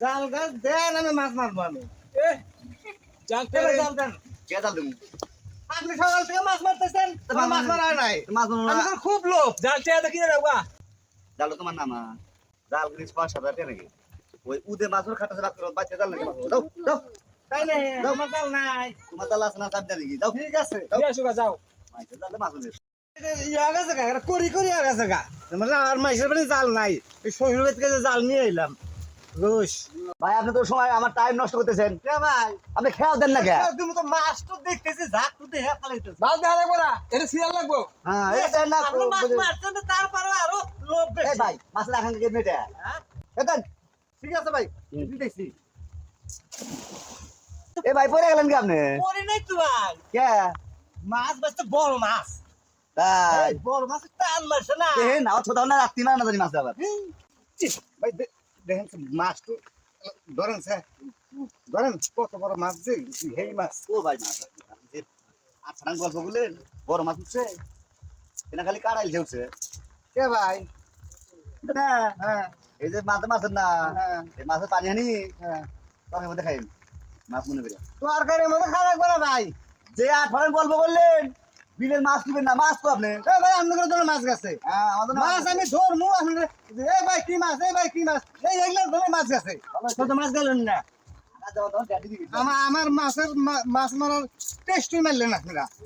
জাল গাছ দেন, আমি মাছ মারবো আমি। জাল এবার জাল দেন। কে জাল দেবো? আপনি সকাল থেকে মাছ মারতেছেন, আমার মাছ মারা হয় নাই। মাছ মারবো না। আমি তো খুব লোভ। জাল চেয়ে দেখি রে বাবা। জাল তোমার নামা জাল গুলি 5-7 টাকা নাকি ওই উদে মাছের খাটাছে রাত করে বাচ্চা জাল নাকি মাছ দাও দাও তাই না? আমার জাল নাই। তোমার জাল আছে না চাপ দেন নাকি দাও ঠিক আছে। নিয়ে আসো গা, যাও। মাছের জালে মাছ উঠে ইয়া গেছে গা, এটা করি করি আর গেছে গা। মানে আর মাইসের বাড়ি জাল নাই। এই শ্বশুর বাড়ি থেকে যে জাল নিয়ে এলাম। রোশ। ভাই আপনি তো সময় আমার টাইম নষ্ট করতেছেন কে ভাই? আপনি খেয়াল দেন না কে তুমি তো মাছ তো দেখতেছি, ঝাঁক তো দেখে পালাইতেছে। বাল দেওয়া লাগবো না, এটা সিরিয়াল লাগবো। হ্যাঁ এই দেন না আপনি মাছ মারছেন তো তারপরে আরো লোভ এই বেশি। ভাই মাছের আখান থেকে মেটে হ্যাঁ? দেন ঠিক আছে ভাই, দিতেছি। এ ভাই পড়ে গেলেন কি আপনি করি নাই তো ভাই। কে মাছ বাঁচতে বড় মাছ। তাই এই বড় মাছ টান মারছে না। দেখেন আমার ছোট না রাত্রি না জানি মাছ আবার ভাই দেখেন তো, মাছ তো ধরেন স্যার, ধরেন কত বড় মাছ যে এই মাছ। ও ভাই মাছ যে আঠান গল্প বললেন বড় মাছ উঠছে এনা খালি কাড়াইল ঝেউছে কে ভাই? না হ্যাঁ এই যে মাছ মাছের না হ্যাঁ এই মাছের পানি হানি হ্যাঁ। তখন মধ্যে খাইন মাছ মনে করি তরকারির মধ্যে খারাপ করে ভাই। যে আঠান গল্প বললেন বিলের মাছ দিবেন না মাছ তো আপনি এ ভাই আপনাদের জন্য মাছ গেছে। হ্যাঁ আমাদের মাছ আমি ধরমু আপনাদের। এই ভাই কি মাছ, এই ভাই কি মাছ, এই এগুলো ধরে মাছ গেছে। কত মাছ গেলেন না? আমার মাছের মাছ মারার টেস্টই মারলেন আপনারা।